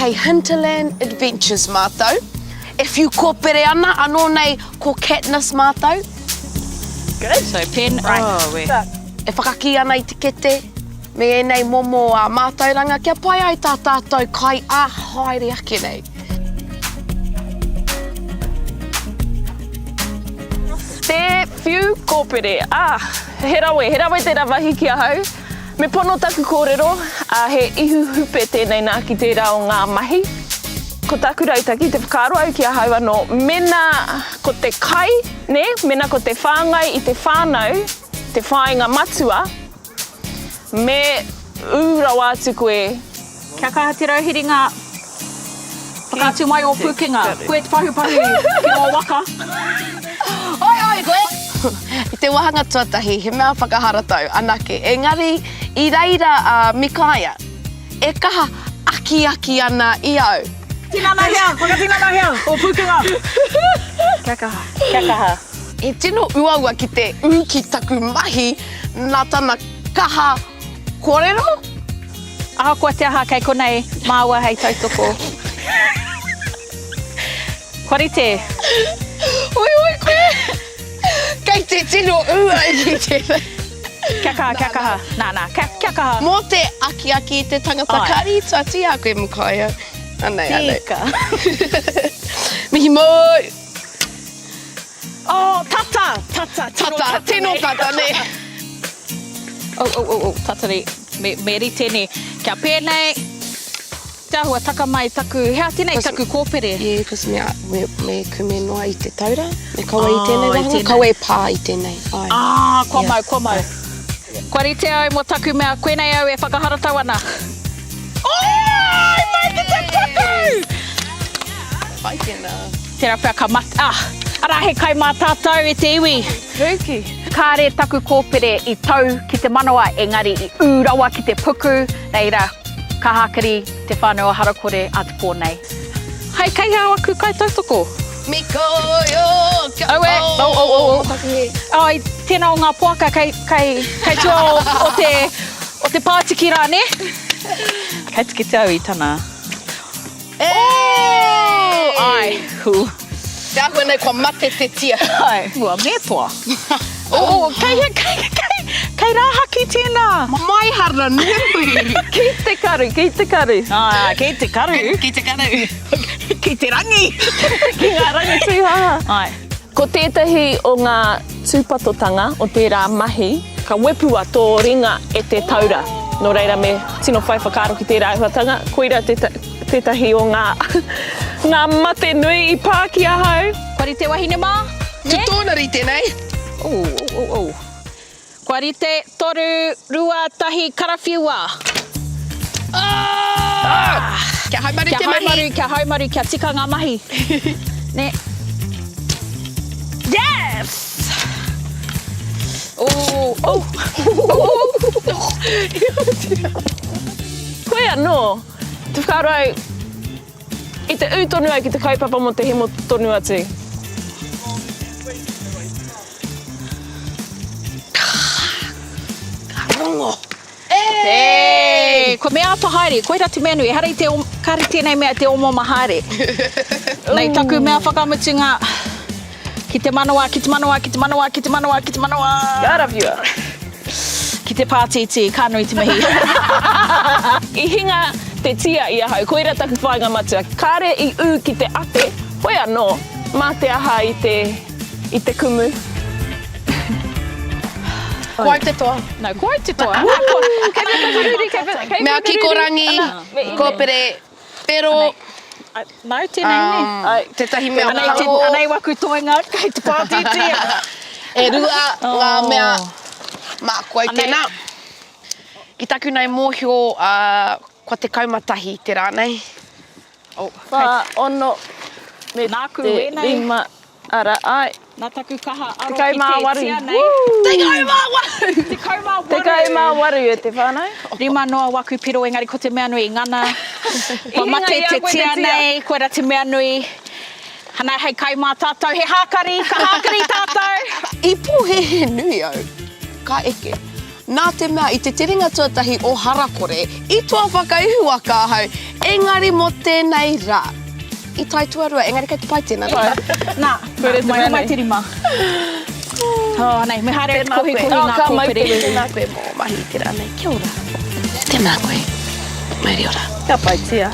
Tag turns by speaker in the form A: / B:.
A: kei Hinterland Adventures mātou. If you kōpere ana, anō nei ko Katniss mātou.
B: Good. So pen, right. Oh,
A: E whakaki ana I te kete, me e nei momo a mātauranga, kia pai ai tā tātou kai a haere ake nei.
B: Te whiu kōpere. He rawe tērā wahi kia hau. Me pono taku kōrero, he ihu hupe tēnei nā ki tērā o ngā mahi. Ko taku rautaki, te whakaaro au kia hau anō, mena ko te kai, ne? Mena ko te whāngai I te whānau, te whāinga matua, me ūrawa atu koe.
C: Kia kaha te rauhiringa, whakaatu mai o Pukenga, koe te pahupahu ki o waka.
A: Oi, koe! I te wahanga tuatahi, he mea whakaharatau, anake. Engari, I reira Mikaia, e kaha aki ana I au.
C: Tinana hea, whakatinana hea, o Pukenga. Kia kaha.
A: E tino uaua ki te ki taku mahi, nā tana kaha kōrero?
C: Aha kua te aha kei konei, māua hei tautoko. Korite.
A: Oi, koe! Kei te tino ua I te...
C: Kia kaha. Nā, kia kaha.
A: Mō te aki I te tangata kari, tati a koe Mikaia. Anei.
C: Tika.
A: Mihi moi!
C: Oh, tata.
A: Tino tata, ne.
C: Tata re. Me rite ne. Kia pēnei. Te ahua taka mai taku, hea tēnei taku kōpere.
A: Yeah, because me kume noa I te taura. Me kaua I tēnei wahanga, kaua e pā I tēnei.
C: Kua mau. Kua rite au mo taku mea, koenei au e whakaharatau ana. Mai ki te taku!
A: Pai tēnā.
C: Tērā pēr ka mata. Ara he kai mā tātou e te iwi.
A: Ruki.
C: Kāre taku kōpere I tau ki te manawa, engari I ūrawa ki te puku, reira ka hakari te whānau harakore atu pōnei. Hei, kei hau aku kai tautoko.
A: Mikoio!
C: Ai, tēnā o ngā puaka kei tua o te pātiki rā, ne? Kei tiki te au I tana. Ai, hu.
A: Te ahua nei kua mate te tia.
C: Ai, mua me toa. Kei rā haki tēnā.
A: Mai hara nui.
B: Ki te karu.
C: Kei te karu. Ki te rangi.
B: Ki ngā rangi tūhaha.
C: Ai.
B: Ko tētahi o ngā tūpatotanga o tērā mahi, ka wepua tō ringa e te taura. Nō reira me tino whai whakaaro ki tērā iwatanga, koira tētahi o ngā mate nui I pāki a hau.
C: Kori te wahine mā?
A: Tutōna rite nei.
C: Kua rite, toru, rua, tahi, karawhiua.
A: Kia haumaru te mahi.
C: Kia haumaru, kia tika ngā mahi. Ne. Yes!
B: Koe anō, te whakaaro au, I te ūtonu au ki te kaupapa mo te himo tonu atu.
A: Rongo.
C: Ko mea apa haere, koira te mea nui, harai kari tēnei mea te omo mahaere. Nei taku mea whakamutunga ki te manawa.
B: Karawhiua.
C: Ki te pātiti, ka nui te mihi.
B: I hinga te tia I ahau, koira taku whainga matua. Kāre I ū ki te ate, koe anō, mā te aha I te kumu.
A: Koe te toa.
C: No, koe te toa.
A: Mea kikorangi, kōpere, pero...
C: Nau tēnei ne.
A: Tētahi mea hango.
C: Anei waku toenga, kei te pātiti.
A: E rua ngā mea mā koe tēnā. Ki taku nei mōhio, kua te kaumatahi te rānei.
B: Ono me
C: Nāku
B: te
C: wēnei.
B: rima ara ai.
C: Nā taku kaha aro
B: Te kai
C: ki
B: mā
C: te
B: waru.
C: tia nei.
A: Te kaumā waru!
C: Te kai mā waru.
B: Te kai mā waru e te whānau.
C: Rima noa waku piro engari ko te mea nui ngana. Ko
B: hinga
C: mate
B: ia
C: te
B: koe te
C: tia
B: tia.
C: nei, koera te mea nui. Hana hei kai mā tātou, he hākari, ka hākari tātou.
A: I pōhehe nui au, ka eke. Nā te mea, I te tiringa tuatahi o Harakore, I tua whakaihu aka hau, Engari mo tēnei rā. I tai tuarua, engari kei te pai tēnā.
C: Nā, mai mai te rima. Nei, me haere kohi ngā kōpere.
A: Tēnā koe mō mahi te rā nei. Kia ora. Tēnā koe. Mai ora.
C: Ka pai tia.